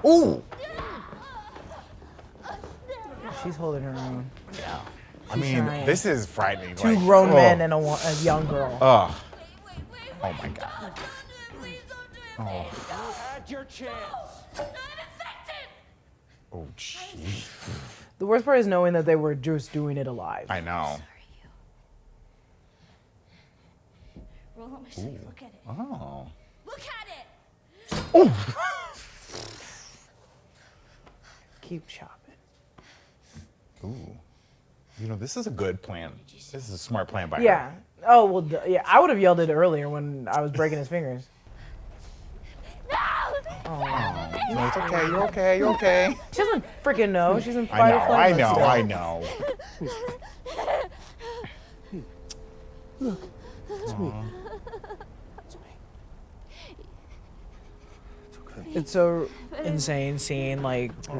Ooh. She's holding her own. Yeah. I mean, this is frightening. Two grown men and a young girl. Ugh. Oh my God. Oh. Your chance. Oh, jeez. The worst part is knowing that they were just doing it alive. I know. Roll up my sleeve. Look at it. Oh. Look at it. Oh. Keep chopping. Ooh. You know, this is a good plan. This is a smart plan by her. Yeah. Oh, well, yeah. I would have yelled it earlier when I was breaking his fingers. No! Oh, no, it's okay. You're okay. You're okay. She doesn't freaking know. She's in fight or flight. I know. Look, it's me. It's so insane seeing, like, He's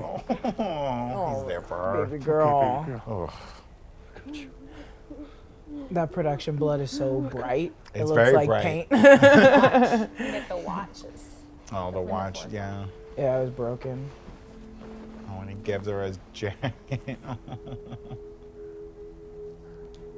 there for her. baby girl. Oh. That production blood is so bright. It It's looks very like bright. paint. Get the watches. Oh, the watch. Yeah. Yeah, it was broken. Oh, and he gives her his jacket.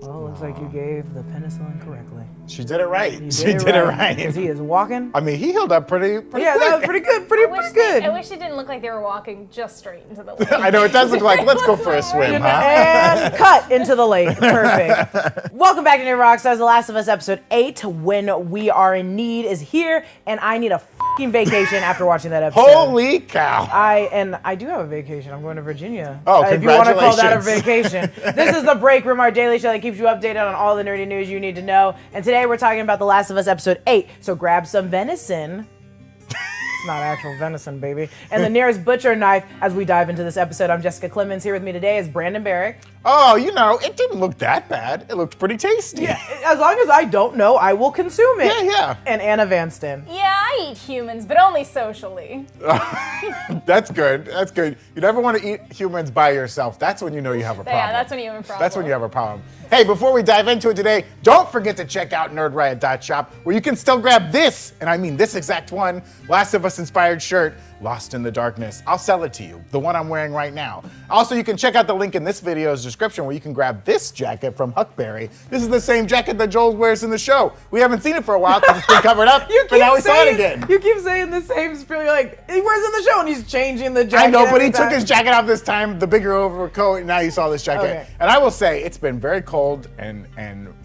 Well, it looks like you gave the penicillin correctly. She did it right. You She did it right. Because he is walking. I mean, he healed up pretty Yeah, quick. that was pretty good. Pretty good. I wish it didn't look like they were walking just straight into the lake. I know, it does look like, let's go for a swim, huh? And cut into the lake. Perfect. Welcome back to New Rockstars. The Last of Us episode 8, When We Are in Need, is here, and I need a fucking vacation after watching that episode. Holy cow. I do have a vacation. I'm going to Virginia. Oh, if you want to call that a congratulations. vacation. This is The Break Room, our daily show that keeps you updated on all the nerdy news you need to know. And today we're talking about The Last of Us episode 8. So grab some venison. It's not actual venison, baby. And the nearest butcher knife as we dive into this episode. I'm Jessica Clemons. Here with me today is Brandon Barrick. Oh, you know, it didn't look that bad. It looked pretty tasty. Yeah, as long as I don't know, I will consume it. Yeah. And Anna Vanston. Yeah, I eat humans, but only socially. That's good. That's good. You never want to eat humans by yourself. That's when you know you have a problem. Yeah, that's when you have a problem. That's when you have a problem. Hey, before we dive into it today, don't forget to check out nerdriot.shop, where you can still grab this, and I mean this exact one, Last of Us inspired shirt, Lost in the Darkness. I'll sell it to you, the one I'm wearing right now. Also, you can check out the link in this video's description where you can grab this jacket from Huckberry. This is the same jacket that Joel wears in the show. We haven't seen it for a while because it's been covered up, but now we saw it again. You keep saying the same spiel. You're like, he wears it in the show, and he's changing the jacket. I know, but he every took time. his jacket off this time, the bigger overcoat, and now you saw this jacket. Okay. And I will say, it's been very cold and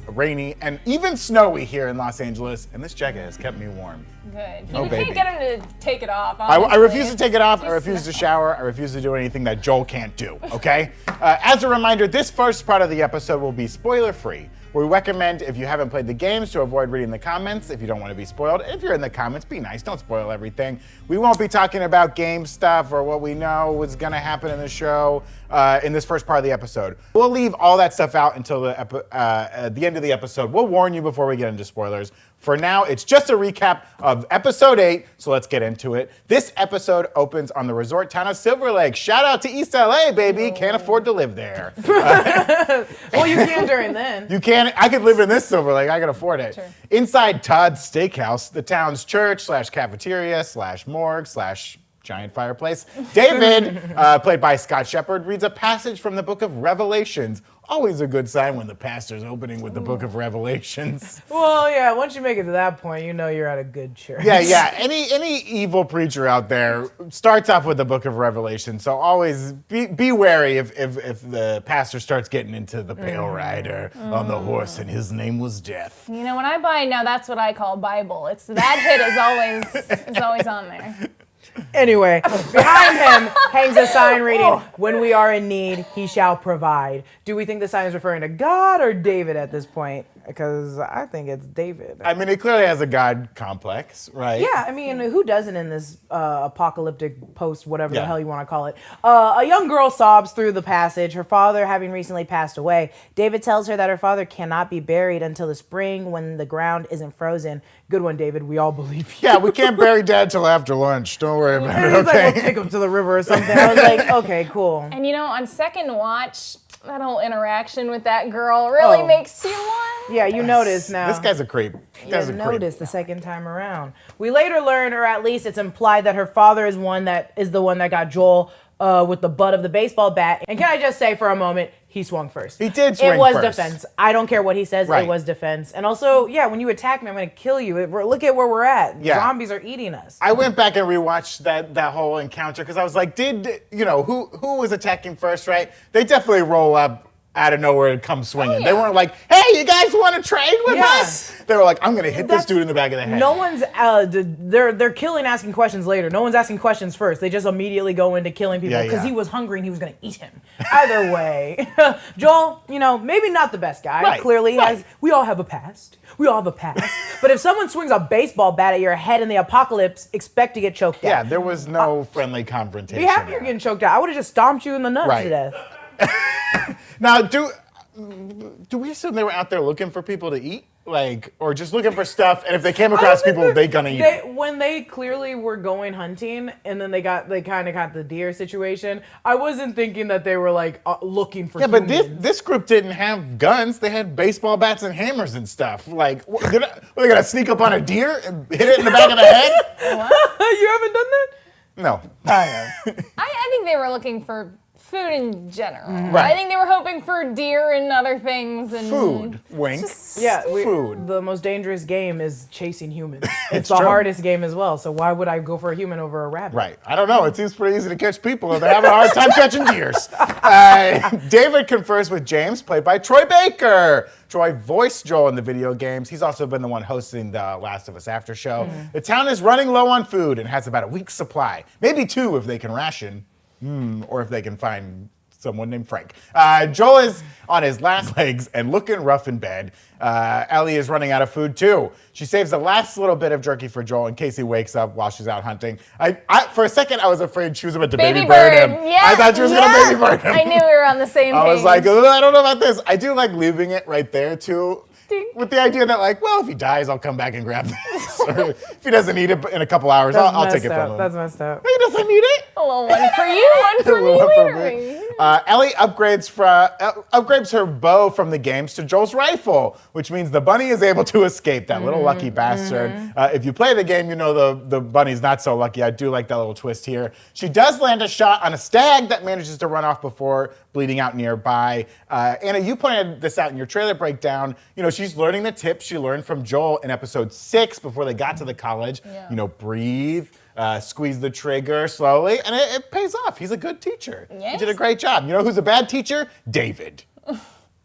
rainy and even snowy here in Los Angeles, and this jacket has kept me warm. Good. Oh, You baby. can't get him to take it off. I honestly. refuse to take it off. I Too refuse to small. shower. I refuse to do anything that Joel can't do, okay? As a reminder, this first part of the episode will be spoiler-free. We recommend, if you haven't played the games, to avoid reading the comments if you don't want to be spoiled. If you're in the comments, be nice. Don't spoil everything. We won't be talking about game stuff or what we know was going to happen in the show in this first part of the episode. We'll leave all that stuff out until the end of the episode. We'll warn you before we get into spoilers. For now, it's just a recap of episode 8, so let's get into it. This episode opens on the resort town of Silver Lake. Shout out to East LA, baby. Can't afford to live there. Well, you can during then. You can. I could live in this Silver Lake. I can afford it. Sure. Inside Todd's Steakhouse, the town's church / cafeteria / morgue / giant fireplace, David, played by Scott Shepherd, reads a passage from the Book of Revelations. Always a good sign when the pastor's opening with the Book of Revelations. Well, yeah, once you make it to that point, you know you're at a good church. Yeah. Any evil preacher out there starts off with the Book of Revelation, so always be wary if the pastor starts getting into the pale rider on the horse and his name was Death. You know, when I buy now, that's what I call Bible. It's that hit is always on there. Anyway, behind him hangs a sign reading, "When we are in need, he shall provide." Do we think the sign is referring to God or David at this point? Because I think it's David. I mean, it clearly has a God complex, right? Yeah, I mean, who doesn't in this apocalyptic post, whatever the Yeah. hell you want to call it? A young girl sobs through the passage, her father having recently passed away. David tells her that her father cannot be buried until the spring when the ground isn't frozen. Good one, David. We all believe you. Yeah, we can't bury Dad till after lunch. Don't worry about And it, he's like, okay? we'll take him to the river or something. I was like, okay, cool. And you know, on second watch, that whole interaction with that girl really makes you want. Yeah, you notice now. This guy's a creep. You notice the second time around. We later learn, or at least it's implied, that her father is the one that got Joel with the butt of the baseball bat. And can I just say for a moment, he swung first. He did swing first. It was first. defense. I don't care what he says. Right. It was defense. And also, yeah, when you attack me, I'm going to kill you. Look at where we're at. Yeah. Zombies are eating us. I went back and rewatched that whole encounter because I was like, who was attacking first, right? They definitely roll up out of nowhere and come swinging. yeah. They weren't like, hey, you guys want to trade with Yeah. us? They were like, I'm going to hit this dude in the back of the head. No one's, they're killing asking questions later. No one's asking questions first. They just immediately go into killing people because he was hungry and he was going to eat him. Either way, Joel, maybe not the best guy. Right, Clearly right. we all have a past. But if someone swings a baseball bat at your head in the apocalypse, expect to get choked out. Yeah, there was no friendly confrontation. Be happy there. you're getting choked out. I would have just stomped you in the nuts Right. to death. Now, do we assume they were out there looking for people to eat? Or just looking for stuff, and if they came across people, they gonna eat them? When they clearly were going hunting, and then they kind of got the deer situation, I wasn't thinking that they were looking for. Yeah, but humans. this group didn't have guns. They had baseball bats and hammers and stuff. Were they gonna sneak up on a deer and hit it in the back of the head? You haven't done that? No. I have. I think they were looking for food in general. Right. I think they were hoping for deer and other things. And Food. Wink. Yeah, Food. The most dangerous game is chasing humans. It's the true. hardest game as well. So why would I go for a human over a rabbit? Right. I don't know. It seems pretty easy to catch people, and they're having a hard time catching deers. David confers with James, played by Troy Baker. Troy voiced Joel in the video games. He's also been the one hosting the Last of Us after show. The town is running low on food and has about a week's supply. Maybe 2 if they can ration. Or if they can find someone named Frank. Joel is on his last legs and looking rough in bed. Ellie is running out of food too. She saves the last little bit of jerky for Joel in case he wakes up while she's out hunting. For a second, I was afraid she was about to baby bird him. Yeah, I thought she was going to baby bird him. I knew we were on the same page. I was like, "Ugh, I don't know about this. I do like leaving it right there too. With the idea that if he dies, I'll come back and grab this. Or if he doesn't eat it in a couple hours, I'll take it from him. That's messed up. He doesn't need it. a little one for you, one for me One for later. me. Ellie upgrades her bow from the games to Joel's rifle, which means the bunny is able to escape. That little lucky bastard. If you play the game, you know the bunny's not so lucky. I do like that little twist here. She does land a shot on a stag that manages to run off before bleeding out nearby. Anna, you pointed this out in your trailer breakdown. She's learning the tips she learned from Joel in episode 6 before they got to the college. Yeah. Breathe. Squeeze the trigger slowly, and it pays off. He's a good teacher. Yes. He did a great job. You know who's a bad teacher? David.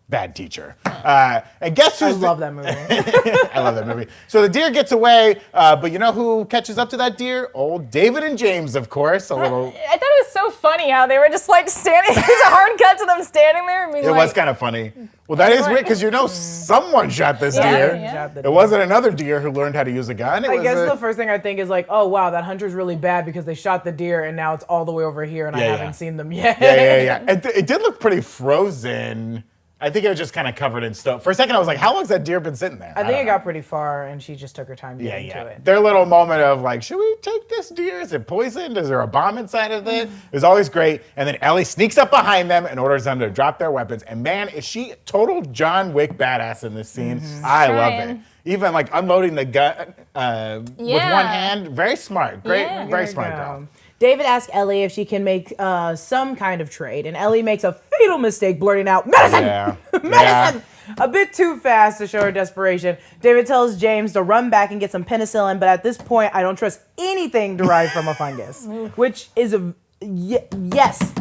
Bad teacher. And guess who's I love that movie. I love that movie. So the deer gets away, but you know who catches up to that deer? Old David and James, of course. I thought it was so funny how they were just standing. It's a hard cut to them standing there and being It was kind of funny. Well, that is weird because someone shot this deer. Yeah. It wasn't another deer who learned how to use a gun. I guess the first thing I think is oh wow, that hunter's really bad because they shot the deer and now it's all the way over here and I haven't seen them yet. Yeah. It did look pretty frozen. I think it was just kind of covered in stone. For a second, I was like, how long's that deer been sitting there? I think it got pretty far and she just took her time getting to it. Their little moment of should we take this deer? Is it poisoned? Is there a bomb inside of it? It was always great. And then Ellie sneaks up behind them and orders them to drop their weapons. And man, is she total John Wick badass in this scene. I love it. Even unloading the gun with one hand. Very smart. Great. Very smart girl. David asks Ellie if she can make some kind of trade, and Ellie makes a fatal mistake blurting out, "Medicine! Yeah. Medicine!" A bit too fast to show her desperation. David tells James to run back and get some penicillin, but at this point, I don't trust anything derived from a fungus, which is yes.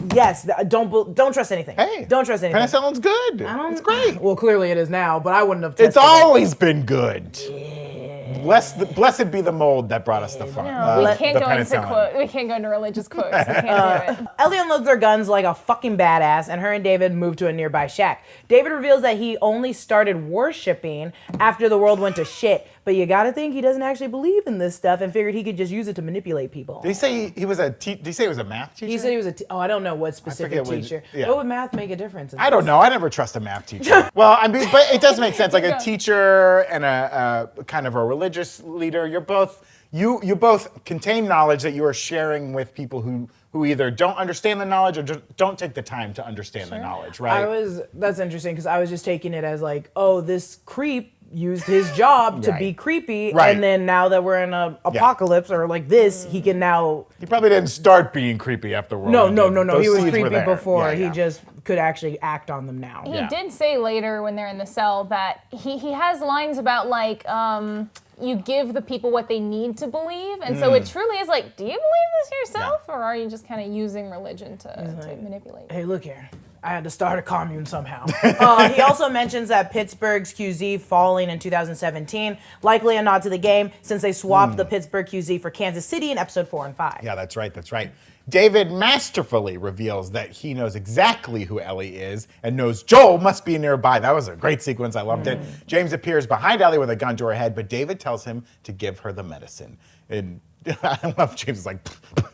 Don't trust anything. Hey, don't trust anything. Penicillin's good. It's great. Well, clearly it is now, but I wouldn't have tested It's always been good. Blessed be the mold that brought us the fun. No, we can't the go into penicillin. we can't go into religious quotes. We can't do it. Ellie unloads their guns like a fucking badass, and her and David move to a nearby shack. David reveals that he only started worshipping after the world went to shit, but you got to think he doesn't actually believe in this stuff and figured he could just use it to manipulate people. Did he say he was did he say he was a math teacher? He said he was I don't know what specific forget teacher. yeah. What would math make a difference? I don't know. I never trust a math teacher. Well, I mean, but it does make sense. Like a teacher and a kind of a religious leader, you both contain knowledge that you are sharing with people who either don't understand the knowledge or just don't take the time to understand the knowledge, right? That's interesting because I was just taking it as like, oh, this creep used his job to be creepy, and then now that we're in an apocalypse or like this, he can now. He probably didn't start being creepy after World No. War II. He was Those seeds were creepy there. before. Yeah, He yeah. just could actually act on them now. He did say later when they're in the cell that he has lines about like you give the people what they need to believe, and so it truly is like, do you believe this yourself, or are you just kind of using religion to manipulate? Hey, look here. I had to start a commune somehow. He also mentions that Pittsburgh's QZ falling in 2017, likely a nod to the game since they swapped the Pittsburgh QZ for Kansas City in episode 4 and 5. Yeah, that's right. David masterfully reveals that he knows exactly who Ellie is and knows Joel must be nearby. That was a great sequence. I loved it. James appears behind Ellie with a gun to her head, but David tells him to give her the medicine. And I love James is like,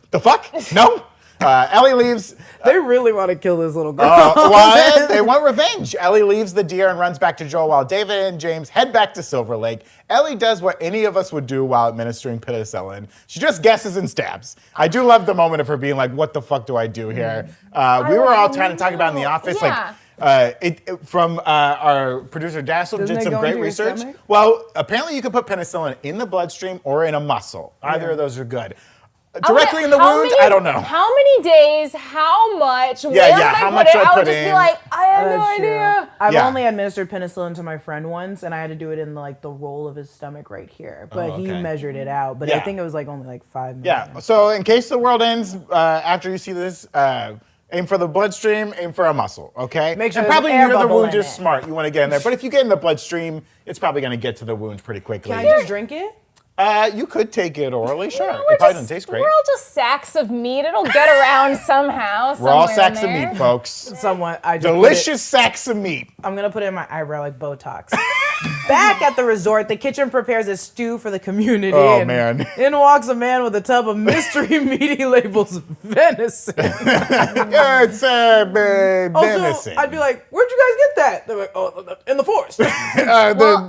the fuck? No? Ellie leaves. They really want to kill this little girl. Well, they want revenge. Ellie leaves the deer and runs back to Joel while David and James head back to Silver Lake. Ellie does what any of us would do while administering penicillin. She just guesses and stabs. I do love the moment of her being like, what the fuck do I do here? We were all trying to talk about in the office, from our producer Dashiell did some great research. Well, apparently you can put penicillin in the bloodstream or in a muscle. Either of those are good. Directly in the wound, I don't know. How many days? How much? Where would how I much put it? I I would put just be in. like, I have no idea. I've only administered penicillin to my friend once, and I had to do it in like the roll of his stomach right here. But he measured it out. But I think it was like only like 5 minutes. Yeah. So in case the world ends after you see this, aim for the bloodstream, aim for a muscle, okay? Make sure and there's probably an air near the bubble wound in is it. smart. You want to get in there. But if you get in the bloodstream, it's probably going to get to the wound pretty quickly. Can I just drink it? You could take it orally, sure. No, It probably doesn't taste great. We're all just sacks of meat. It'll get around somehow. We're all somewhere sacks in of there. meat, folks. Somewhat. I just Delicious sacks of meat. I'm gonna put it in my eyebrow like Botox. Back at the resort, the kitchen prepares a stew for the community. Oh, and man. In walks a man with a tub of mystery meat he labels venison. Yeah, it's venison. Also, I'd be like, "Where'd you guys get that?" They're like, "Oh, in the forest." The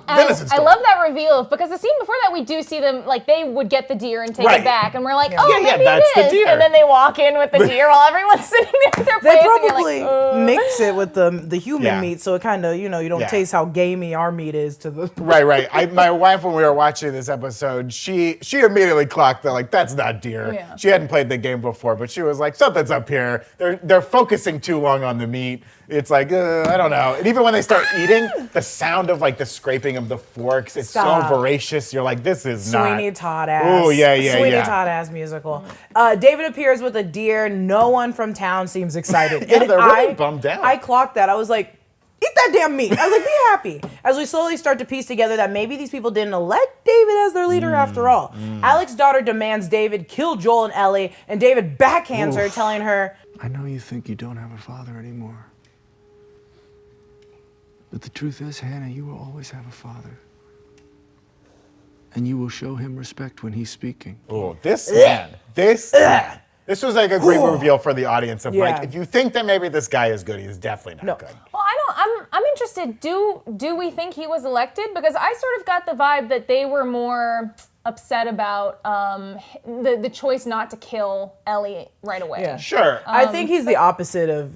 venison I store. love that reveal because the scene before that we do see them like they would get the deer and take Right. it back, and we're like, oh, Yeah, maybe that's the it is. deer. And then they walk in with the deer while everyone's sitting there with their They plates. and you're probably like, "Ugh." mix it with the human Yeah. meat, so it kind of you don't Yeah. taste how gamey our meat is to the. Right. My wife, when we were watching this episode, she immediately clocked that like that's not deer. Yeah. She hadn't played the game before, but she was like, something's up here. They're focusing too long on the meat. It's like I don't know. And even when they start eating, the sound of like the scraping of the forks, it's Stop. so voracious. You're like, this is not. Sweeney Todd ass. Oh yeah. Sweeney Todd ass musical. David appears with a deer. No one from town seems excited. Yeah, And they're really bummed out. I clocked that. I was like, eat that damn meat. I was like, be happy. As we slowly start to piece together that maybe these people didn't elect David as their leader after all. Alex's daughter demands David kill Joel and Ellie, and David backhands her, telling her, I know you think you don't have a father anymore. But the truth is, Hannah, you will always have a father. And you will show him respect when he's speaking. Oh, this man. This was like a great reveal for the audience of Yeah. like, if you think that maybe this guy is good, he's definitely not good. Well, I'm interested. Do we think he was elected? Because I sort of got the vibe that they were more upset about the choice not to kill Ellie right away. Yeah. Sure. I think he's the opposite of,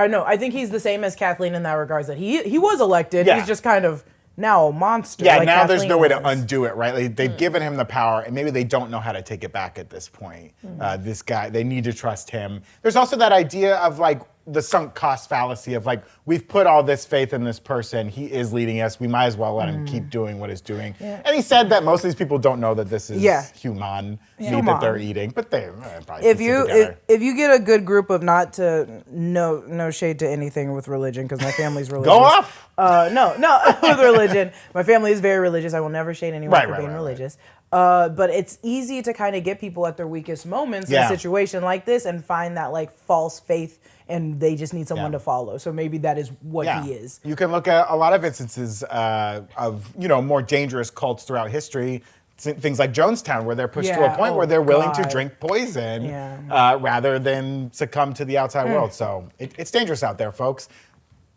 no, I think he's the same as Kathleen in that regards, that he was elected. Yeah. He's just kind of now a monster. Yeah, like now there's Kathleen no way to was. undo it, right? Like, they've given him the power, and maybe they don't know how to take it back at this point. This guy, they need to trust him. There's also that idea of like the sunk cost fallacy of like, we've put all this faith in this person. He is leading us. We might as well let him keep doing what he's doing. Yeah. And he said that most of these people don't know that this is human meat that they're eating, but they probably If piece it you together. if you get a good group of not to no shade to anything with religion, because my family's religious. Go off. No, with religion. My family is very religious. I will never shade anyone Right, for right, being right, religious. But it's easy to kind of get people at their weakest moments in a situation like this and find that like false faith and they just need someone to follow. So maybe that is what he is. You can look at a lot of instances of, more dangerous cults throughout history. Things like Jonestown, where they're pushed to a point where they're willing to drink poison rather than succumb to the outside world. So it's dangerous out there, folks.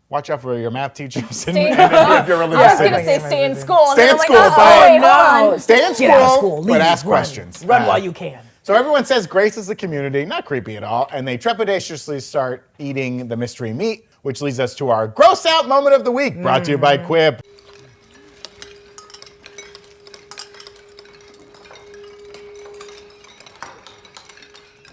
Watch out for your math teachers and if you're religious. I was going to say stay in school. Stay in school, but stay in Get out of school, but leave, ask run. questions. Run while you can. So everyone says Grace is the community, not creepy at all, and they trepidatiously start eating the mystery meat, which leads us to our gross out moment of the week, brought to you by Quip.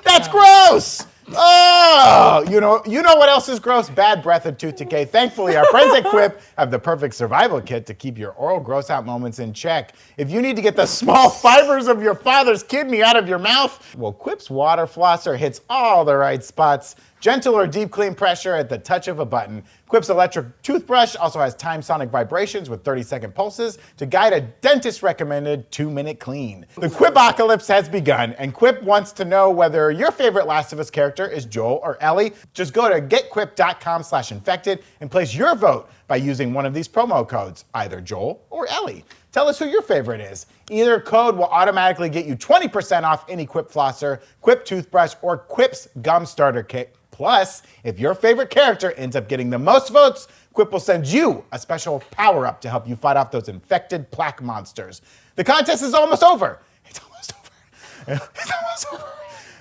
That's gross! Oh, you know what else is gross? Bad breath and tooth decay. Thankfully, our friends at Quip have the perfect survival kit to keep your oral gross out moments in check. If you need to get the small fibers of your father's kidney out of your mouth, well, Quip's water flosser hits all the right spots. Gentle or deep clean pressure at the touch of a button. Quip's electric toothbrush also has time sonic vibrations with 30-second pulses to guide a dentist-recommended 2-minute clean. The Quipocalypse has begun, and Quip wants to know whether your favorite Last of Us character is Joel or Ellie. Just go to getquip.com/infected and place your vote by using one of these promo codes, either Joel or Ellie. Tell us who your favorite is. Either code will automatically get you 20% off any Quip flosser, Quip toothbrush, or Quip's gum starter kit. Plus, if your favorite character ends up getting the most votes, Quip will send you a special power-up to help you fight off those infected plaque monsters. The contest is almost over. It's almost over. It's almost over.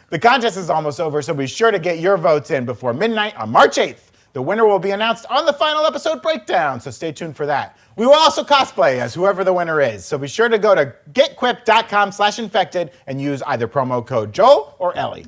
The contest is almost over, so be sure to get your votes in before midnight on March 8th. The winner will be announced on the final episode breakdown, so stay tuned for that. We will also cosplay as whoever the winner is, so be sure to go to getquip.com/infected and use either promo code Joel or Ellie.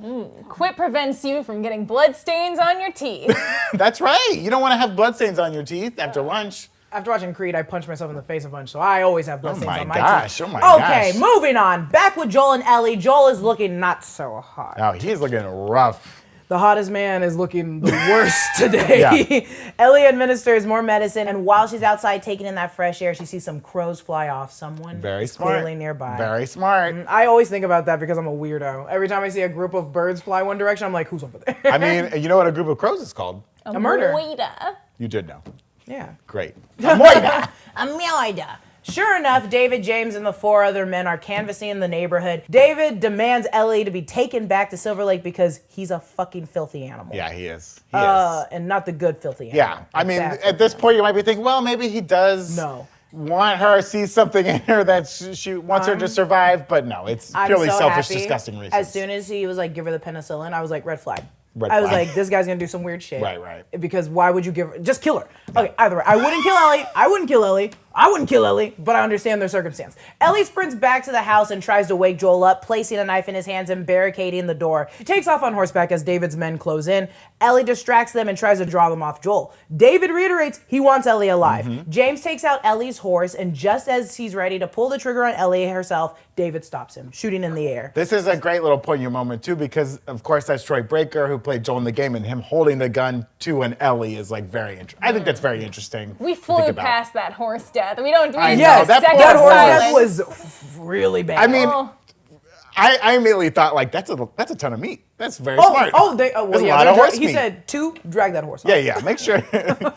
Quip prevents you from getting bloodstains on your teeth. That's right. You don't want to have bloodstains on your teeth after lunch. After watching Creed, I punched myself in the face a bunch, so I always have bloodstains on my teeth. Oh my gosh. Okay, moving on. Back with Joel and Ellie. Joel is looking not so hot. Oh, he's looking rough. The hottest man is looking the worst today. Ellie administers more medicine, and while she's outside taking in that fresh air, she sees some crows fly off. Someone Very is smart. clearly nearby. Very smart. I always think about that because I'm a weirdo. Every time I see a group of birds fly one direction, I'm like, who's over there? I mean, you know what a group of crows is called? A murder. Moida. You did know. Yeah. Great. A moida. A moida. Sure enough, David, James, and the 4 other men are canvassing the neighborhood. David demands Ellie to be taken back to Silver Lake because he's a fucking filthy animal. Yeah, he is. He is. And not the good filthy animal. Yeah. I mean, at this point, you might be thinking, well, maybe he does want her, sees something in her that she wants her to survive, but no, it's purely selfish, disgusting reasons. As soon as he was like, give her the penicillin, I was like, red flag. I was like, this guy's gonna do some weird shit. Right. Because why would you give her? Just kill her. Okay, either way. I wouldn't kill Ellie. I wouldn't kill Ellie. I wouldn't kill Ellie, but I understand their circumstance. Ellie sprints back to the house and tries to wake Joel up, placing a knife in his hands and barricading the door. She takes off on horseback as David's men close in. Ellie distracts them and tries to draw them off Joel. David reiterates he wants Ellie alive. James takes out Ellie's horse, and just as he's ready to pull the trigger on Ellie herself, David stops him, shooting in the air. This is a great little poignant moment, too, because, of course, that's Troy Breaker, who played Joel in the game, and him holding the gun to an Ellie is, like, very interesting. I think that's very interesting. We flew past that horse death. We don't. Yes, that horse death silence. was really bad. I mean, I immediately thought, like, that's a ton of meat. That's very smart. There's a lot of horse he meat. said 2, drag that horse off. Yeah, make sure.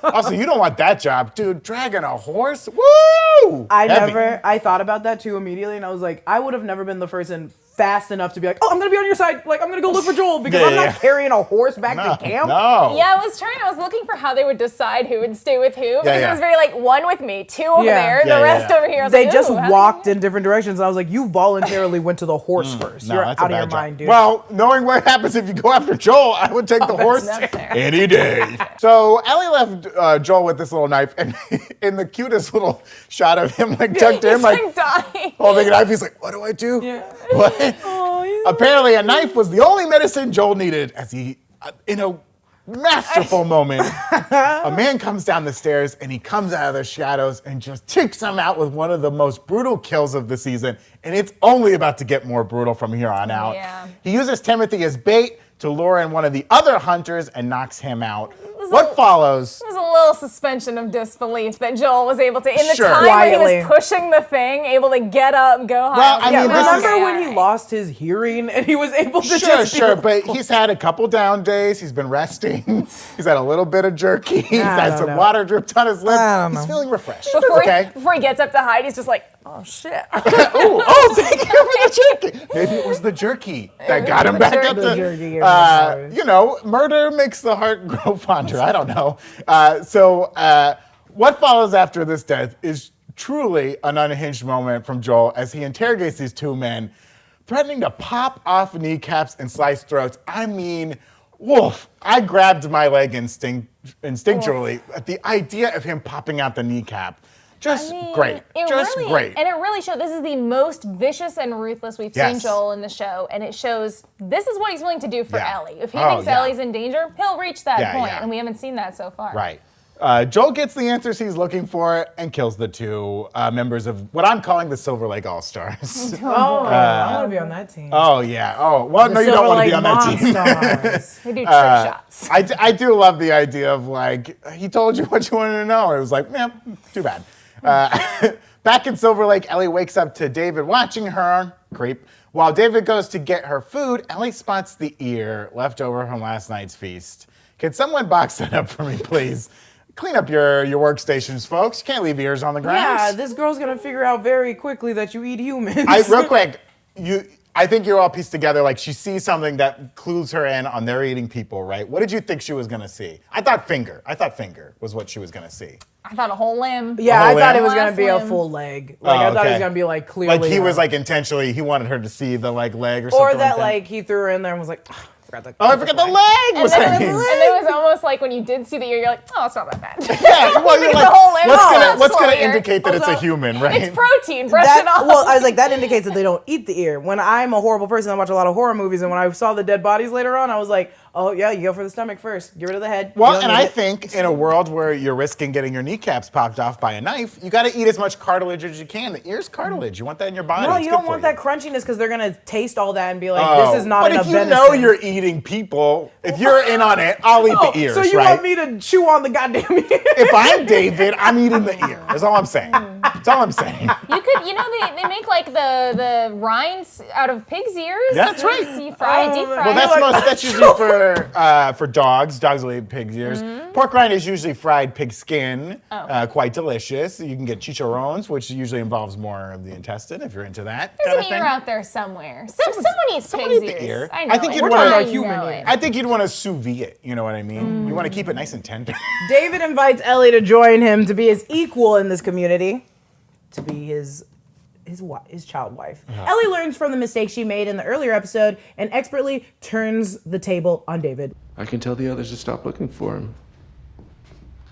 Also, you don't want that job, dude. Dragging a horse, woo! Heavy. I thought about that too immediately, and I was like, I would have never been the person fast enough to be like, oh, I'm gonna be on your side. Like, I'm gonna go look for Joel because I'm not carrying a horse back to camp. No. Yeah, I was looking for how they would decide who would stay with who because it was very like 1 with me, 2 over there, the rest over here. I was They like, just walked in different directions. I was like, you voluntarily went to the horse first. No, You're that's out a of your bad job. mind, dude. Well, knowing what happens if you go after Joel, I would take the horse any day. So Ellie left Joel with this little knife, and in the cutest little shot of him, like tucked in, like dying. holding a knife, he's like, "What do I do?" Yeah. What? Apparently, a knife was the only medicine Joel needed. As he, in a masterful moment, a man comes down the stairs and he comes out of the shadows and just takes him out with one of the most brutal kills of the season. And it's only about to get more brutal from here on out. Yeah. He uses Timothy as bait to lure in one of the other hunters and knocks him out. What follows? It was a little suspension of disbelief that Joel was able to, in the Sure. time when he Quietly. was pushing the thing, able to get up, go high. Well, I Yeah, mean, this is- remember when he lost his hearing and he was able to just be Sure, like, but he's had a couple down days. He's been resting. He's had a little bit of jerky. He's had don't some know. water dripped on his lip. I don't He's know. feeling refreshed. Before he gets up to hide, he's just like, oh shit. Oh, thank you for the jerky. Maybe it was the jerky that got him back up The to. jerky gave him the powers. You know, murder makes the heart grow fonder. I don't know. What follows after this death is truly an unhinged moment from Joel as he interrogates these two men, threatening to pop off kneecaps and slice throats. I mean, woof. I grabbed my leg instinctually at the idea of him popping out the kneecap. Just great. Just great. And it really showed this is the most vicious and ruthless we've seen Yes. Joel in the show. And it shows this is what he's willing to do for Yeah. Ellie. If he Oh, thinks yeah. Ellie's in danger, he'll reach that Yeah, point. yeah. And we haven't seen that so far. Right. Joel gets the answers he's looking for and kills the two members of what I'm calling the Silver Lake All-Stars. oh, I want to be on that team. Oh, yeah. Oh, well, no, you don't want to be on that team. We do trick shots. I do love the idea of, like, he told you what you wanted to know. It was like, yeah, too bad. Back in Silver Lake, Ellie wakes up to David watching her, creep. While David goes to get her food, Ellie spots the ear left over from last night's feast. Can someone box that up for me, please? Clean up your workstations, folks. You can't leave ears on the ground. Yeah, this girl's gonna figure out very quickly that you eat humans. Real quick, I think you're all pieced together. Like, she sees something that clues her in on they're eating people, right? What did you think she was gonna see? I thought finger was what she was gonna see. I thought a whole limb. Yeah, The I whole thought limb? it was gonna Last be a limb. full leg. Like I thought it was gonna be like clearly. Like he was her. like intentionally, he wanted her to see the like leg or something. or that like like he threw her in there and was like, "Ugh, forgot the. Oh, I forgot the leg was And then, hanging. and then it was almost like when you did see the ear, you're like, oh, it's not that bad. Yeah, well, you're It's like, a whole limb. what's Oh, gonna that's what's gonna full ear. indicate that it's a Also, human, right? It's protein. Brush it off. Well, I was like, that indicates that they don't eat the ear. When I'm a horrible person, I watch a lot of horror movies, and when I saw the dead bodies later on, I was like, oh yeah, you go for the stomach first. Get rid of the head. Well, You don't and need I it. think in a world where you're risking getting your kneecaps popped off by a knife, you got to eat as much cartilage as you can. The ear's cartilage. You want that in your body. No, It's you good don't for want that crunchiness because they're gonna taste all that and be like, Oh, this is not but enough if you venison. know you're eating people, if you're in on it, I'll eat the ears, so you right? want me to chew on the goddamn ear? If I'm David, I'm eating the ear. That's all I'm saying. That's all I'm saying. You could, they make like the rinds out of pig's ears. Yeah, that's right. You fry it, deep fry Well, it. that's usually for dogs. Dogs will eat pig's ears. Pork rind is usually fried pig skin, quite delicious. You can get chicharrones, which usually involves more of the intestine if you're into that. There's kind an of ear thing. out there somewhere. Someone eats someone pig's eat the ears. ear. I know I think it. you'd We're wanna- talking about You human know ear. it. I think you'd want to sous vide it. You know what I mean? You want to keep it nice and tender. David invites Ellie to join him to be his equal in this community, to be his child wife. Ellie learns from the mistake she made in the earlier episode and expertly turns the table on David. I can tell the others to stop looking for him.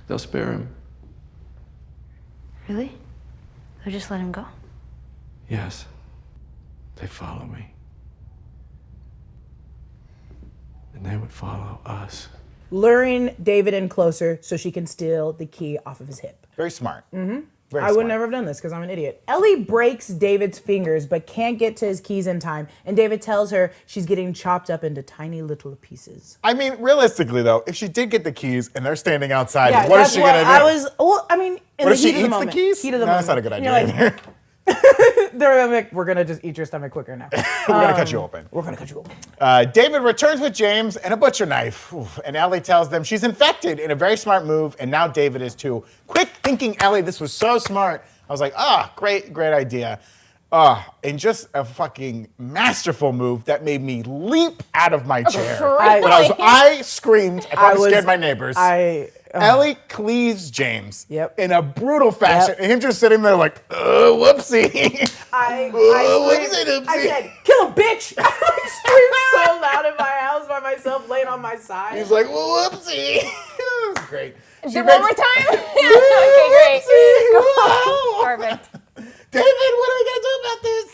They'll spare him. Really? They'll just let him go? Yes. They follow me. And they would follow us. Luring David in closer so she can steal the key off of his hip. Very smart. Mm-hmm. Very I would smart. never have done this because I'm an idiot. Ellie breaks David's fingers but can't get to his keys in time, and David tells her she's getting chopped up into tiny little pieces. I mean, realistically though, if she did get the keys and they're standing outside, what is that's she gonna do? I was. Well, I mean, in What the if she heat of the eats the moment. keys? Heat of the No, moment. that's not a good And idea you're like, either. they're like, we're gonna just eat your stomach quicker now. We're gonna cut you open. We're gonna cut you open. David returns with James and a butcher knife. Oof. And Ellie tells them she's infected in a very smart move, and now David is too. Quick thinking, Ellie, this was so smart. I was like, great idea. And just a fucking masterful move that made me leap out of my chair. Really? I screamed. I probably scared my neighbors. Ellie cleaves James in a brutal fashion, and him just sitting there like, whoopsie. I said, kill him, bitch! I screamed so loud in my house by myself, laying on my side. He's like, whoopsie. It was great. Is it one more time? Okay, great. Perfect. David, what are we gonna do about this?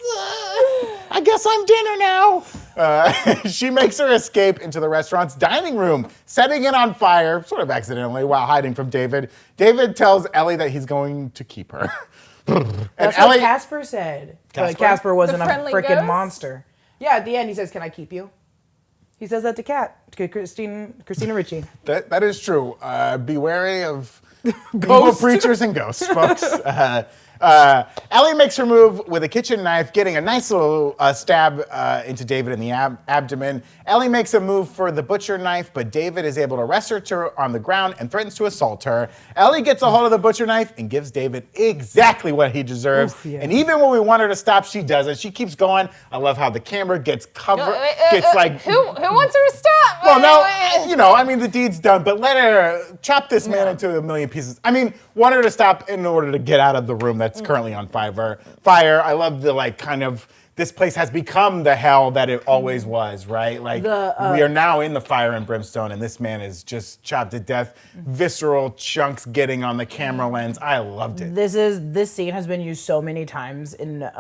I guess I'm dinner now. She makes her escape into the restaurant's dining room, setting it on fire, sort of accidentally, while hiding from David. David tells Ellie that he's going to keep her. That's what Casper said. But Casper? Casper wasn't The a friendly freaking ghost? monster. Yeah, at the end he says, can I keep you? He says that to Kat, to Christina Ricci. That is true. Be wary of evil Ghosts. preachers and ghosts, folks. Ellie makes her move with a kitchen knife, getting a nice little stab into David in the abdomen. Ellie makes a move for the butcher knife, but David is able to arrest her on the ground and threatens to assault her. Ellie gets a hold of the butcher knife and gives David exactly what he deserves. Oof, yeah. And even when we want her to stop, she doesn't. She keeps going. I love how the camera gets covered. Who wants her to stop? Well, no, I mean, the deed's done, but let her chop this man into a million pieces. I mean, want her to stop in order to get out of the room that's currently on fire. I love the this place has become the hell that it always was, right? Like, we are now in the fire and brimstone, and this man is just chopped to death, visceral chunks getting on the camera lens. I loved it. This scene has been used so many times in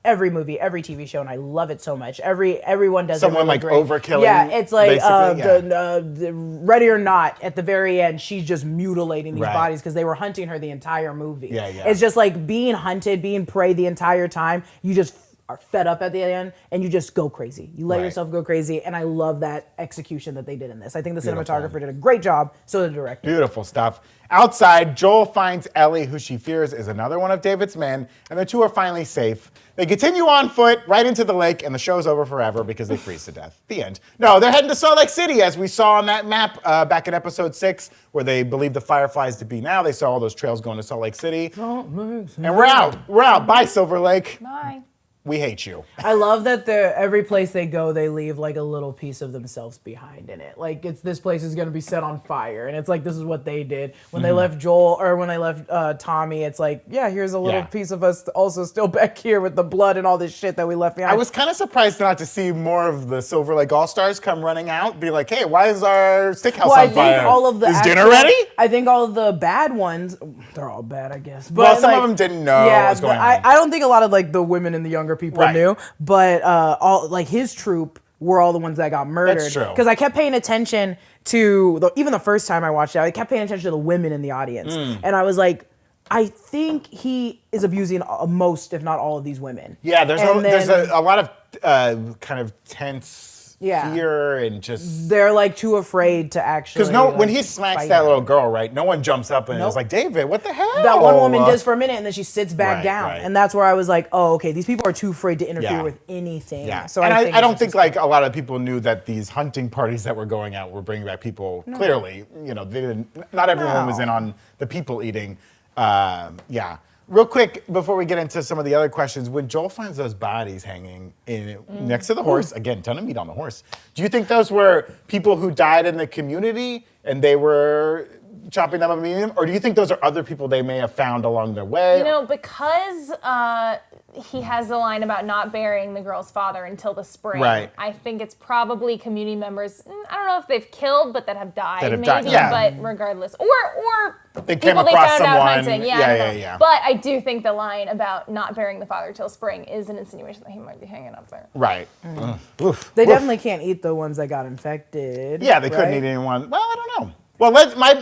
every movie, every TV show, and I love it so much. Everyone does Someone it really like great. overkilling. Yeah, it's like basically, the Ready or Not at the very end. She's just mutilating these Right. bodies because they were hunting her the entire movie. Yeah. It's just like being hunted, being prey the entire time. You just are fed up at the end and you just go crazy. You let Right. yourself go crazy, and I love that execution that they did in this. I think the Beautiful. cinematographer did a great job, so did the director. Beautiful stuff. Outside, Joel finds Ellie, who she fears is another one of David's men, and the two are finally safe. They continue on foot right into the lake, and the show's over forever because they freeze to death. The end. No, they're heading to Salt Lake City, as we saw on that map back in episode 6, where they believe the Fireflies to be now. They saw all those trails going to Salt Lake City. And we're out. We're out. Bye, Silver Lake. Bye. We hate you. I love that every place they go, they leave like a little piece of themselves behind in it. Like this place is gonna be set on fire, and it's like this is what they did when they left Joel, or when they left Tommy. It's like, yeah, here's a little piece of us also still back here with the blood and all this shit that we left behind. I was kind of surprised not to see more of the Silver Lake All-Stars come running out, be like, hey, why is our steakhouse Well, I on fire? think all of the Is dinner ready? I think all of the bad ones, they're all bad, I guess. But Well, some of them didn't know what was going on. I don't think a lot of like the women and the younger people Right. knew, but all like his troop were all the ones that got murdered. That's true. Because I kept paying attention to even the first time I watched it, I kept paying attention to the women in the audience, and I was like, I think he is abusing most, if not all, of these women. Yeah, there's a lot of kind of tense Yeah. fear and just They're like too afraid to actually. because when like, he smacks fight that her. little girl, right? No one jumps up and Nope. is like, David, what the hell? That one woman does for a minute, and then she sits back Right, down, right. and that's where I was like, "Oh, okay, these people are too afraid to interfere Yeah. with anything." Yeah. So and I it's don't just- think like a lot of people knew that these hunting parties that were going out were bringing back people. Clearly, they didn't. Not everyone was in on the people eating. Yeah. Real quick, before we get into some of the other questions, when Joel finds those bodies hanging next to the horse, again, ton of meat on the horse, do you think those were people who died in the community and they were chopping them up and eating them? Or do you think those are other people they may have found along their way? You know, because he has the line about not burying the girl's father until the spring. Right. I think it's probably community members. I don't know if they've killed, but that have died. That have maybe, died, yeah. but regardless, or They came people they across found out someone. hunting. Yeah, I don't yeah, know. yeah. But I do think the line about not burying the father till spring is an insinuation that he might be hanging up there. Right. Oof. They Oof. definitely can't eat the ones that got infected. Yeah, they couldn't right? eat anyone. Well, I don't know. Well,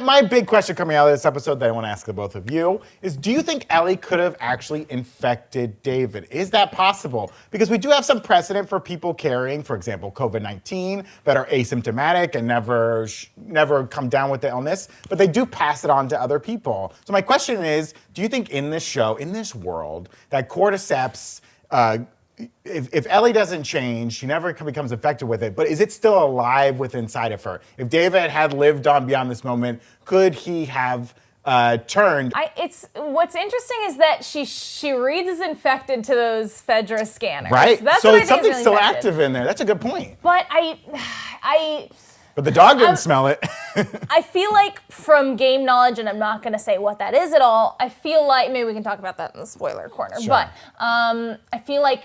my big question coming out of this episode that I want to ask the both of you is, do you think Ellie could have actually infected David? Is that possible? Because we do have some precedent for people carrying, for example, COVID-19 that are asymptomatic and never come down with the illness, but they do pass it on to other people. So my question is, do you think in this show, in this world, that cordyceps, if Ellie doesn't change, she never becomes infected with it, but is it still alive within inside of her? If David had lived on beyond this moment, could he have turned? What's interesting is that she reads as infected to those Fedra scanners. Right? That's So what I think is something's really still infected. active in there. That's a good point. But I But the dog didn't smell it. I feel like from game knowledge, and I'm not going to say what that is at all, I feel like, maybe we can talk about that in the spoiler corner, Sure. but I feel like,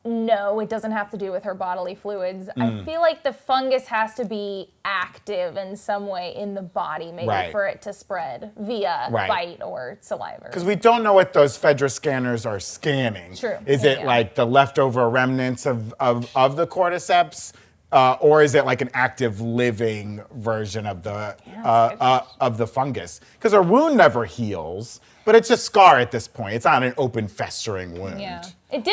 no, it doesn't have to do with her bodily fluids. I feel like the fungus has to be active in some way in the body, maybe Right. for it to spread via Right. bite or saliva. Because we don't know what those Fedra scanners are scanning. True. Is it Yeah. like the leftover remnants of the cordyceps? Or is it like an active living version of the fungus? Because her wound never heals. But it's a scar at this point. It's not an open, festering wound. Yeah. It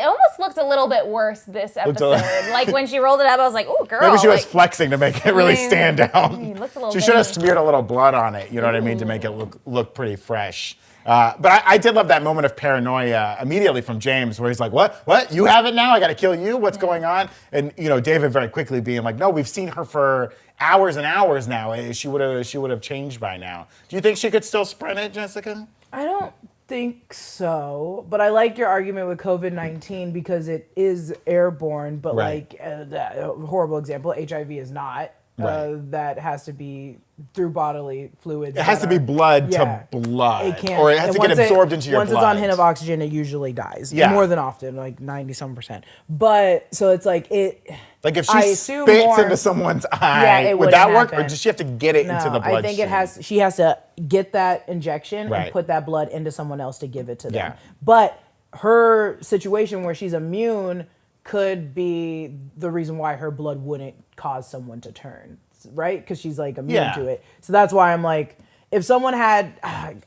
almost looked a little bit worse this episode. Like when she rolled it up, I was like, ooh, girl. Maybe she was like, flexing to make it really stand out. it looked a little She should have veiny. smeared a little blood on it, you know what I mean, to make it look pretty fresh. But I did love that moment of paranoia immediately from James, where he's like, "What? What? You have it now? I got to kill you? What's going on?" And David very quickly being like, "No, we've seen her for hours and hours now. She would have changed by now." Do you think she could still sprint it, Jessica? I don't think so, but I like your argument with COVID-19 because it is airborne, but Right. that horrible example, HIV is not. Right. That has to be through bodily fluids. It has to be blood Yeah. to blood, It can't. or it has and to get once absorbed into your once blood. it's on hint of oxygen, it usually dies. Yeah. More than often, like 90-some%. But so it's like it. Like if I she assume spits more- into someone's eye, Yeah, it would wouldn't that work, or happen. does she have to get it into the No, bloodstream? I think she has to get that injection Right. and put that blood into someone else to give it to them. Yeah. But her situation where she's immune could be the reason why her blood wouldn't cause someone to turn, right? Because she's like immune Yeah. to it. So that's why I'm like, if someone had,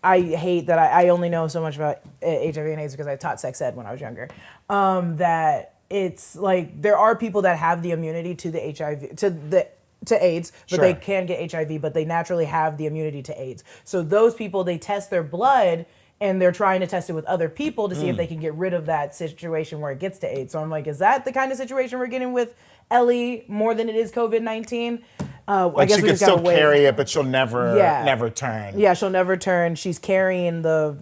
I hate that I only know so much about HIV and AIDS because I taught sex ed when I was younger, that it's like there are people that have the immunity to the HIV, to AIDS, but Sure. they can get HIV, but they naturally have the immunity to AIDS. So those people, they test their blood and they're trying to test it with other people to see if they can get rid of that situation where it gets to AIDS. So I'm like, is that the kind of situation we're getting with Ellie more than it is COVID-19? I Like guess she we could just gotta still wait. carry it, but she'll never turn. Yeah, she'll never turn. She's carrying the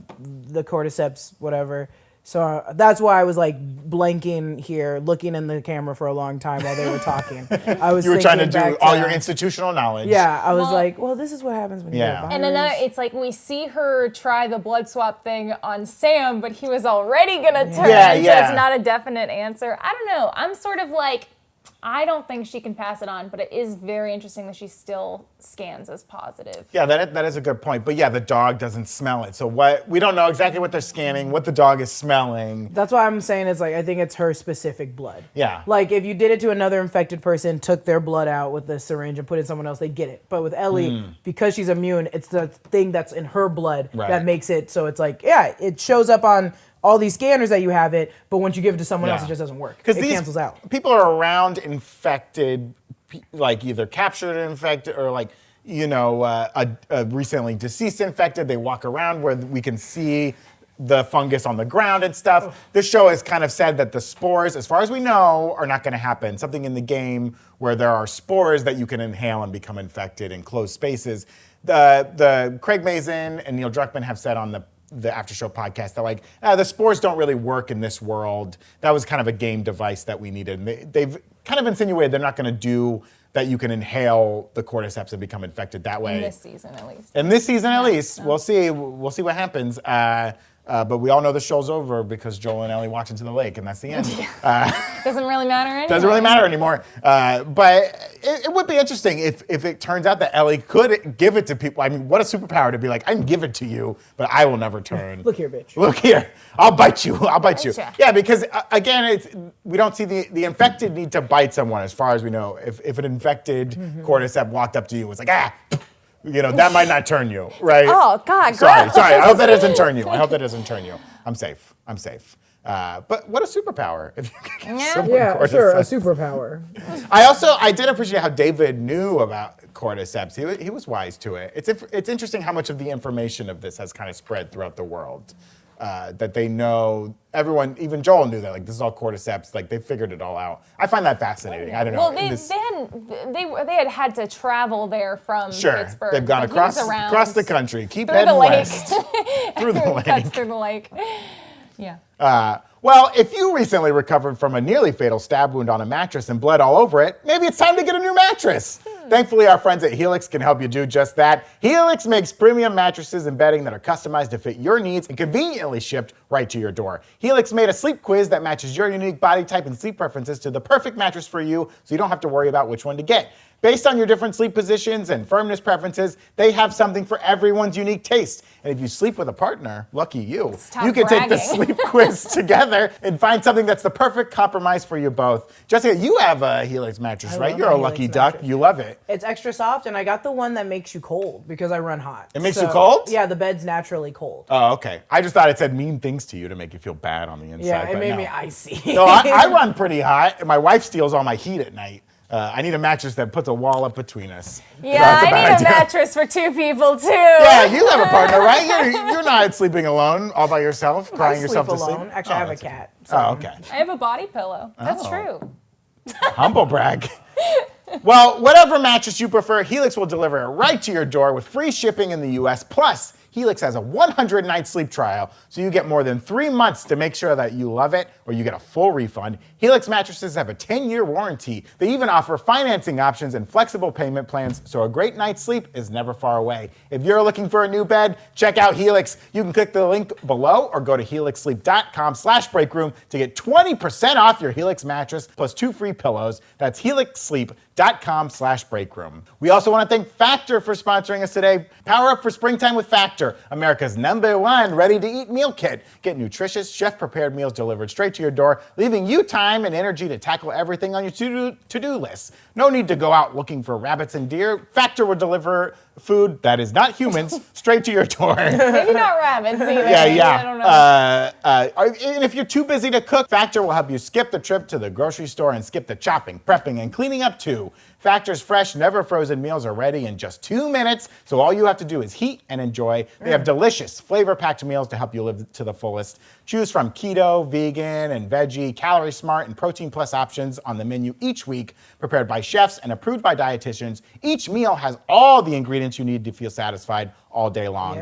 cordyceps, whatever. So that's why I was like blanking here, looking in the camera for a long time while they were talking. I was You were trying to thinking do back all your institutional knowledge. Yeah, I was Well- like, well, this is what happens when you Yeah. get a virus. And another, it's like we see her try the blood swap thing on Sam, but he was already gonna turn, Yeah, so yeah. it's not a definite answer. I don't know. I'm sort of like, I don't think she can pass it on, but it is very interesting that she still scans as positive. Yeah, that is a good point. But yeah, the dog doesn't smell it. So we don't know exactly what they're scanning, what the dog is smelling. That's why I'm saying it's like, I think it's her specific blood. Yeah. Like if you did it to another infected person, took their blood out with the syringe and put it in someone else, they'd get it. But with Ellie, because she's immune, it's the thing that's in her blood Right. that makes it so it's like, yeah, it shows up on all these scanners that you have it, but once you give it to someone else, Yeah. it just doesn't work. Because It these cancels out. people are around infected, like either captured infected or like, a recently deceased infected. They walk around where we can see the fungus on the ground and stuff. This show has kind of said that the spores, as far as we know, are not going to happen. Something in the game where there are spores that you can inhale and become infected in closed spaces. The Craig Mazin and Neil Druckmann have said on the After Show podcast that like the spores don't really work in this world. That was kind of a game device that we needed. And they've kind of insinuated they're not going to do that. You can inhale the cordyceps and become infected that way. In this season, at least. In this season, at least, we'll see. We'll see what happens. But we all know the show's over because Joel and Ellie walked into the lake, and that's the end. Doesn't really matter anymore. Doesn't really matter anymore. But it would be interesting if it turns out that Ellie could give it to people. I mean, what a superpower to be like, I can give it to you, but I will never turn. Look here, bitch. Look here, I'll bite you. I'll bite you. Gotcha. Yeah, because again, we don't see the infected need to bite someone, as far as we know. If an infected cordyceps walked up to you, and was like, that might not turn you, right? Oh, God, Sorry. gross. I hope that doesn't turn you. I'm safe. But what a superpower! If you could give Yeah. someone Yeah, sure, a cordyceps. superpower. I did appreciate how David knew about cordyceps. He was wise to it. It's interesting how much of the information of this has kind of spread throughout the world. That they know, everyone, even Joel knew that, like, this is all cordyceps, like, they figured it all out. I find that fascinating. I don't know. Well, they had to travel there from Sure, Pittsburgh. they've gone Like, he was across the around country. Keep through heading the lake. west. Through the Cuts lake. through the lake. Yeah. Well, if you recently recovered from a nearly fatal stab wound on a mattress and bled all over it, maybe it's time to get a new mattress. Thankfully, our friends at Helix can help you do just that. Helix makes premium mattresses and bedding that are customized to fit your needs and conveniently shipped right to your door. Helix made a sleep quiz that matches your unique body type and sleep preferences to the perfect mattress for you, so you don't have to worry about which one to get. Based on your different sleep positions and firmness preferences, they have something for everyone's unique taste. And if you sleep with a partner, lucky you, Stop you can take the bragging. sleep quiz together and find something that's the perfect compromise for you both. Jessica, you have a Helix mattress, I right? love You're my a Helix lucky duck. mattress. You love it. It's extra soft, and I got the one that makes you cold because I run hot. It makes you cold? Yeah, the bed's naturally cold. Oh, okay. I just thought it said mean things to you to make you feel bad on the inside. Yeah, it but made no. me icy. No, I run pretty hot, and my wife steals all my heat at night. I need a mattress that puts a wall up between us. Yeah, That's I bad need a idea. mattress for 2 people too. Yeah, you have a partner, right? You're not sleeping alone, all by yourself, I crying sleep yourself to alone. sleep. Actually, I have a that's- cat. Oh, okay. I have a body pillow. That's Oh. true. Humble brag. Well, whatever mattress you prefer, Helix will deliver it right to your door with free shipping in the US. Plus, Helix has a 100-night sleep trial, so you get more than 3 months to make sure that you love it or you get a full refund. Helix mattresses have a 10-year warranty. They even offer financing options and flexible payment plans, so a great night's sleep is never far away. If you're looking for a new bed, check out Helix. You can click the link below or go to helixsleep.com/breakroom to get 20% off your Helix mattress plus 2 free pillows. That's helixsleep.com/breakroom. We also want to thank Factor for sponsoring us today. Power up for springtime with Factor, America's #1 ready-to-eat meal kit. Get nutritious, chef-prepared meals delivered straight to your door, leaving you time and energy to tackle everything on your to-do list. No need to go out looking for rabbits and deer. Factor will deliver food that is not humans straight to your door. Maybe not rabbits either. Yeah. I don't know. And if you're too busy to cook, Factor will help you skip the trip to the grocery store and skip the chopping, prepping, and cleaning up too. Factor's fresh, never frozen meals are ready in just 2 minutes, so all you have to do is heat and enjoy. They have delicious, flavor-packed meals to help you live to the fullest. Choose from keto, vegan, and veggie, calorie smart, and protein plus options on the menu each week, prepared by chefs and approved by dietitians. Each meal has all the ingredients you need to feel satisfied all day long.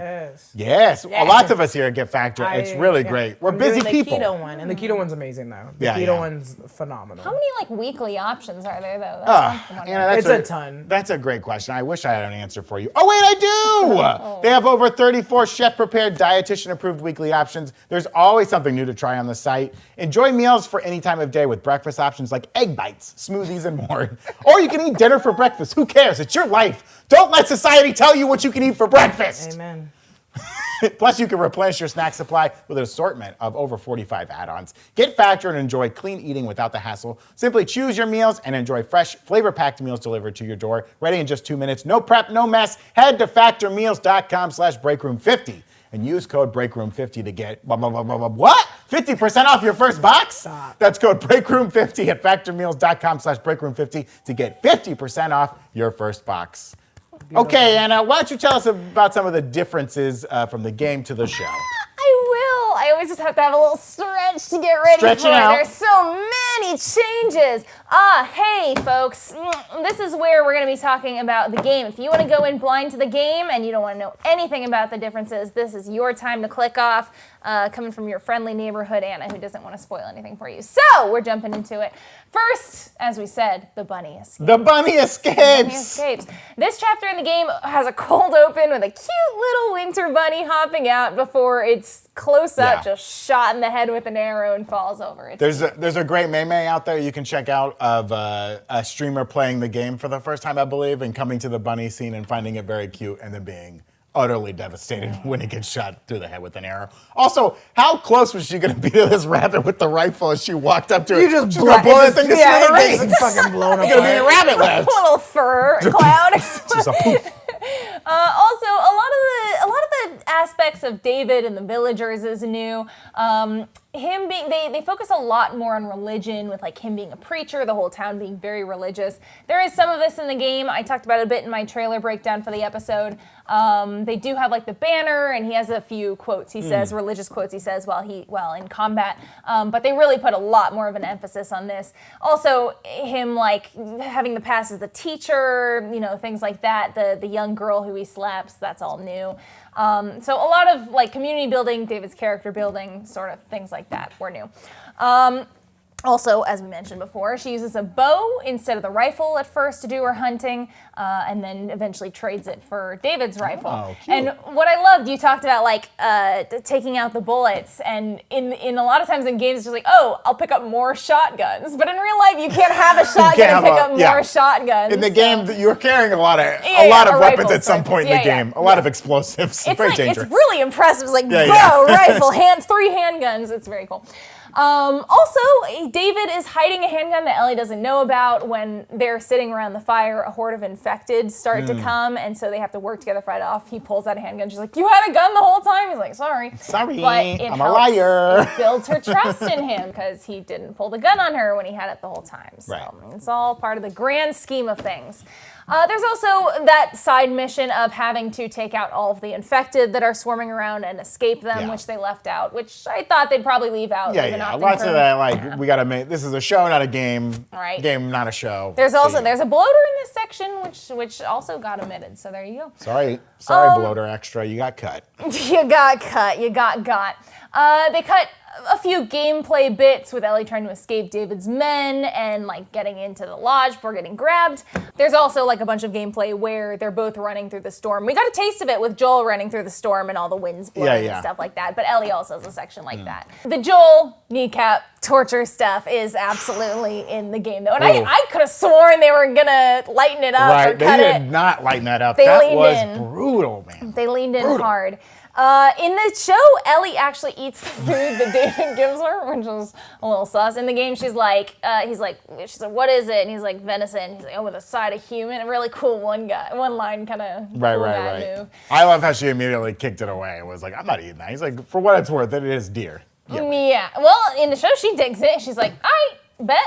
Yes. Lots of us here get Factor. It's really great. We're I'm busy doing people. The keto one, and the keto one's amazing though. The Yeah, keto yeah. one's phenomenal. How many like weekly options are there though? That's what I'm wondering. Anna, that's It's a ton. That's a great question. I wish I had an answer for you. Oh, wait, I do! They have over 34 chef-prepared, dietitian-approved weekly options. There's always something new to try on the site. Enjoy meals for any time of day with breakfast options like egg bites, smoothies, and more. Or you can eat dinner for breakfast. Who cares? It's your life. Don't let society tell you what you can eat for breakfast. Amen. Plus, you can replenish your snack supply with an assortment of over 45 add-ons. Get Factor and enjoy clean eating without the hassle. Simply choose your meals and enjoy fresh, flavor-packed meals delivered to your door, ready in just 2 minutes. No prep, no mess. Head to factormeals.com/breakroom50 and use code breakroom50 to get what? 50% off your first box? Stop. That's code breakroom50 at factormeals.com/breakroom50 to get 50% off your first box. Okay, Anna, why don't you tell us about some of the differences from the game to the show? I will. I always just have to have a little stretch to get ready Stretch for it it. out. There's so many changes. Hey, folks. This is where we're going to be talking about the game. If you want to go in blind to the game and you don't want to know anything about the differences, this is your time to click off. Coming from your friendly neighborhood Anna, who doesn't want to spoil anything for you. So we're jumping into it. First, as we said, the bunny escape. The bunny escapes! Bunny escapes. This chapter in the game has a cold open with a cute little winter bunny hopping out before it's close up, Yeah. just shot in the head with an arrow and falls over. It's There's a great meme out there you can check out of a streamer playing the game for the first time, I believe, and coming to the bunny scene and finding it very cute and then being utterly devastated when it gets shot through the head with an arrow. Also, how close was she going to be to this rabbit with the rifle as she walked up to it? You just She's gonna blow that thing to smithereens. it's fucking blown It's gonna be a apart. rabbit left. a little fur cloud. Just a poof. Also, a lot of the aspects of David and the villagers is new. Him being they focus a lot more on religion, with like him being a preacher, the whole town being very religious. There is some of this in the game. I talked about it a bit in my trailer breakdown for the episode. They do have like the banner, and he has a few quotes he says, religious quotes he says while in combat. But they really put a lot more of an emphasis on this. Also, him like having the past as the teacher, things like that. The young girl who he slaps, that's all new. So a lot of like community building, David's character building, sort of things like that were new. Also, as we mentioned before, she uses a bow instead of the rifle at first to do her hunting, and then eventually trades it for David's rifle. Oh, cute. And what I loved, you talked about like taking out the bullets, and in a lot of times in games, it's just like, oh, I'll pick up more shotguns. But in real life, you can't have a shotgun and pick up more shotguns. In the game, you're carrying a lot of weapons rifles, at some point in the game. A lot of explosives. It's very like dangerous. it's really impressive. It's like bow, rifle, 3 handguns. It's very cool. Also, David is hiding a handgun that Ellie doesn't know about. When they're sitting around the fire, a horde of infected start to come, and so they have to work together to fight it off. He pulls out a handgun. She's like, "You had a gun the whole time?" He's like, "Sorry." Sorry, but it I'm helps. a liar. It builds her trust in him because he didn't pull the gun on her when he had it the whole time. So it's all part of the grand scheme of things. There's also that side mission of having to take out all of the infected that are swarming around and escape them, which they left out, which I thought they'd probably leave out. Lots of that, like, we gotta make, this is a show, not a game. Right. Game, not a show. There's a bloater in this section, which also got omitted, so there you go. Sorry, bloater extra, you got cut. You got cut, you got. They cut a few gameplay bits with Ellie trying to escape David's men and like getting into the lodge before getting grabbed. There's also like a bunch of gameplay where they're both running through the storm. We got a taste of it with Joel running through the storm and all the winds blowing and stuff like that, but Ellie also has a section like that. The Joel kneecap torture stuff is absolutely in the game though, and I could have sworn they were gonna lighten it up or cut they it. did not lighten that up. They That leaned was in. brutal, man. They leaned in hard. In the show, Ellie actually eats the food that David gives her, which was a little sus. In the game, she's like, she's like, what is it? And he's like, venison. He's like, oh, with a side of human. A really cool one line kind of move. I love how she immediately kicked it away and was like, I'm not eating that. He's like, for what it's worth, it is deer. Yeah. Well, in the show, she digs it. She's like, all right,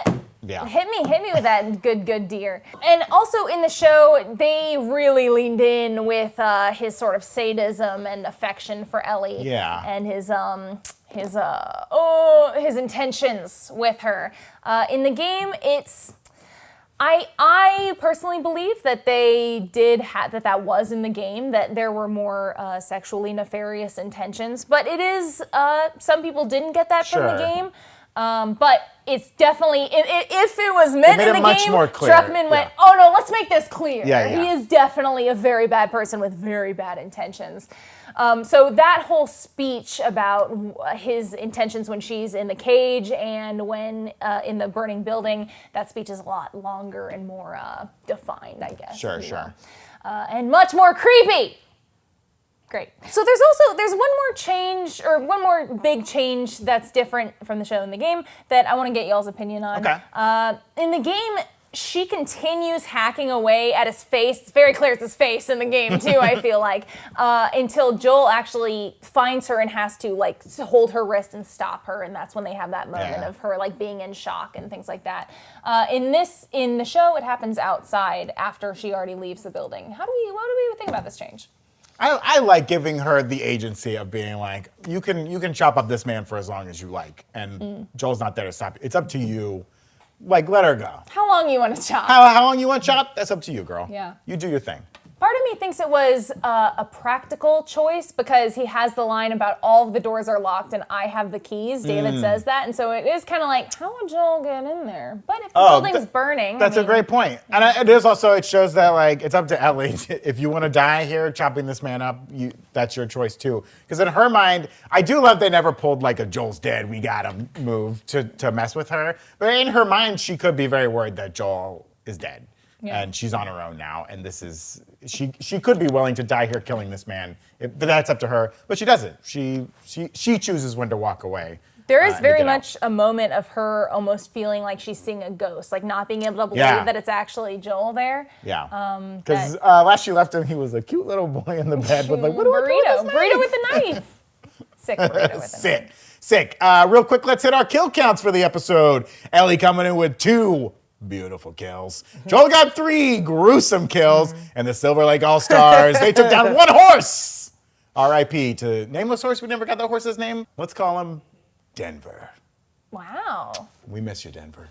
bet. Yeah. Hit me with that good deer. And also in the show, they really leaned in with his sort of sadism and affection for Ellie. Yeah. And his intentions with her. In the game, I personally believe that they did that was in the game, that there were more sexually nefarious intentions. But it is, some people didn't get that from the game. But it's definitely, if it was meant in the game, Druckmann went, oh no, let's make this clear. He is definitely a very bad person with very bad intentions. So that whole speech about his intentions when she's in the cage and when in the burning building, that speech is a lot longer and more defined, I guess. Sure. And much more creepy. Great. So there's one more change, or one more big change that's different from the show and the game that I want to get y'all's opinion on. Okay. In the game, she continues hacking away at his face. It's very clear it's his face in the game too, I feel like, until Joel actually finds her and has to like hold her wrist and stop her, and that's when they have that moment of her like being in shock and things like that. In the show, it happens outside after she already leaves the building. What do we think about this change? I like giving her the agency of being like, you can chop up this man for as long as you like, and Joel's not there to stop you. It's up to you. Like, let her go. How long you want to chop? How long you want to chop? That's up to you, girl. Yeah. You do your thing. Part of me thinks it was a practical choice because he has the line about all of the doors are locked and I have the keys. David says that, and so it is kind of like, how would Joel get in there? But if the building's burning, that's a great point. And it shows that like it's up to Ellie. If you want to die here, chopping this man up, that's your choice too. Because in her mind, I do love they never pulled like a Joel's dead, we got him move to mess with her. But in her mind, she could be very worried that Joel is dead. Yeah. And she's on her own now, and this is she could be willing to die here killing this man, but that's up to her. But she doesn't. She chooses when to walk away. There is very much a moment of her almost feeling like she's seeing a ghost, like not being able to believe that it's actually Joel there. Yeah. Because last she left him, he was a cute little boy in the bed with like, what do I do with this burrito with the knife. Sick burrito with a knife. Sick. Real quick, let's hit our kill counts for the episode. Ellie coming in with 2 beautiful kills. Joel got 3 gruesome kills, and the Silver Lake All-Stars, they took down 1 horse. R.I.P. to nameless horse. We never got that horse's name. Let's call him Denver. Wow. We miss you, Denver.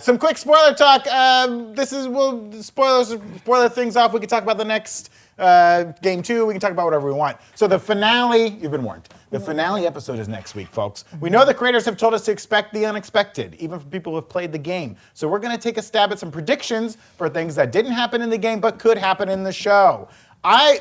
Some quick spoiler talk. We'll spoiler things off. We can talk about the next game 2. We can talk about whatever we want. So the finale, you've been warned. The finale episode is next week, folks. We know the creators have told us to expect the unexpected, even for people who have played the game. So we're going to take a stab at some predictions for things that didn't happen in the game but could happen in the show.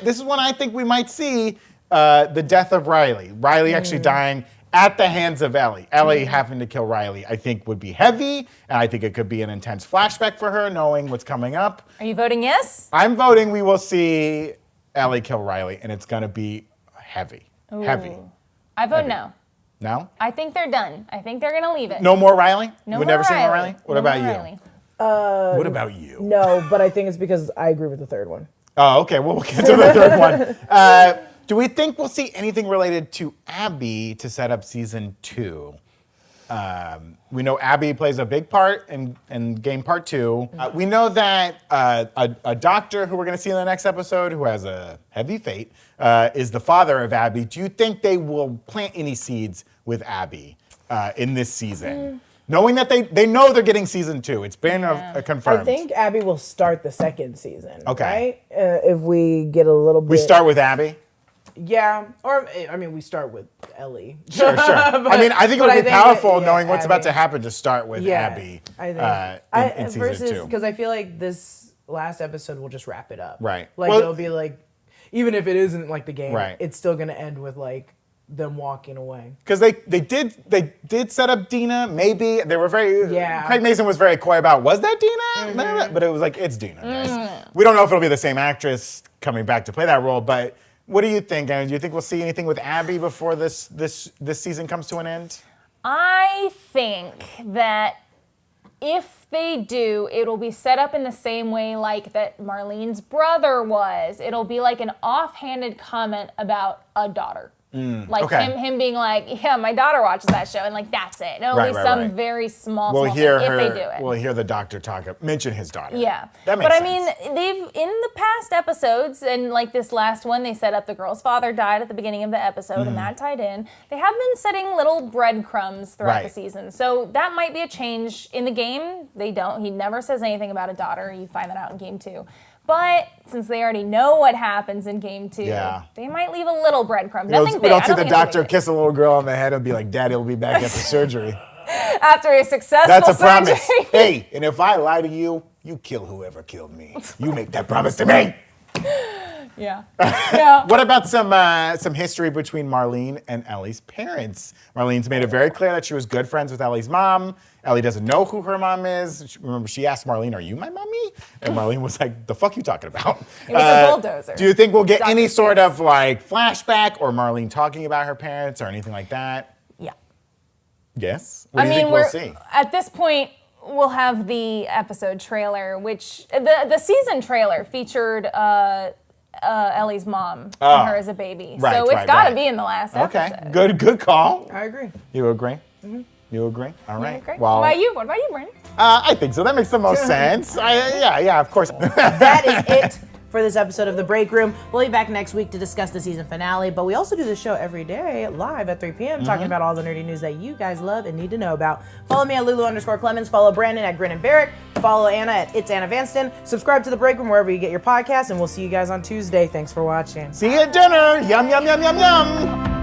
This is when I think we might see the death of Riley. Riley actually dying at the hands of Ellie. Ellie having to kill Riley, I think, would be heavy, and I think it could be an intense flashback for her, knowing what's coming up. Are you voting yes? I'm voting we will see Ellie kill Riley, and it's going to be heavy. Ooh. Heavy. I vote no. No? I think they're done. I think they're going to leave it. No more Riley? No We've more never seen more Riley. Riley? What No about more you? Riley. What about you? No, but I think it's because I agree with the third one. Oh, okay. Well, we'll get to the third one. Do we think we'll see anything related to Abby to set up season 2? We know Abby plays a big part in game part 2. We know that a doctor who we're going to see in the next episode, who has a heavy fate, is the father of Abby. Do you think they will plant any seeds with Abby in this season? Knowing that they know they're getting season 2. It's been confirmed. I think Abby will start the second season. Okay. Right? If we get a little bit. We start with Abby? Yeah. Or, I mean, we start with Ellie. Sure. I mean, I think it would be powerful knowing what's about Abby. to happen to start with Abby I think. in season 2. Because I feel like this last episode will just wrap it up. Right. Like, Well- it'll be like, even if it isn't like the game, Right. it's still going to end with like them walking away. Because they did set up Dina, maybe. They were very, Yeah. Craig Mason was very coy about, was that Dina? But it was like, it's Dina, guys. We don't know if it'll be the same actress coming back to play that role, but what do you think, Anna? Do you think we'll see anything with Abby before this season comes to an end? I think that if they do, it'll be set up in the same way like that Marlene's brother was. It'll be like an offhanded comment about a daughter. Like okay. him being like, yeah, my daughter watches that show, and like that's it. It'll be some very small We'll thing hear if her. they do it. We'll hear the doctor mention his daughter. Yeah. That makes but sense. I mean, they've, in the past episodes, and like this last one, they set up the girl's father died at the beginning of the episode, and that tied in. They have been setting little breadcrumbs throughout the season. So that might be a change. In the game, they don't. He never says anything about a daughter. You find that out in game 2. But since they already know what happens in game 2, they might leave a little breadcrumb. Nothing big. We don't I see the think it's gonna be doctor big. kiss a little girl on the head and be like, Daddy will be back after surgery. After a successful That's a surgery. promise. Hey, and if I lie to you, you kill whoever killed me. You make that promise to me. Yeah. Yeah. What about some history between Marlene and Ellie's parents? Marlene's made it very clear that she was good friends with Ellie's mom. Ellie doesn't know who her mom is. Remember, she asked Marlene, "Are you my mommy?" And Marlene was like, "The fuck you talking about?" It was a bulldozer. Do you think we'll get Dr. any sort of like flashback or Marlene talking about her parents or anything like that? Yeah. Yes. What do you think we'll see? At this point, we'll have the episode trailer, which the season trailer featured Ellie's mom and her as a baby. Right, so it's right, got to right. be in the last Okay, episode. good call. I agree. You agree? You agree? All right. Okay. Well, What about you, Brandon? I think so. That makes the most sense. Yeah, of course. That is it for this episode of The Break Room. We'll be back next week to discuss the season finale, but we also do the show every day live at 3 p.m. talking about all the nerdy news that you guys love and need to know about. Follow me at Lulu_Clemons. Follow Brandon at Grin and Barrick. Follow Anna at It's Anna Vanston. Subscribe to The Break Room wherever you get your podcasts, and we'll see you guys on Tuesday. Thanks for watching. See you at dinner. Yum, yum, yum, yum, yum.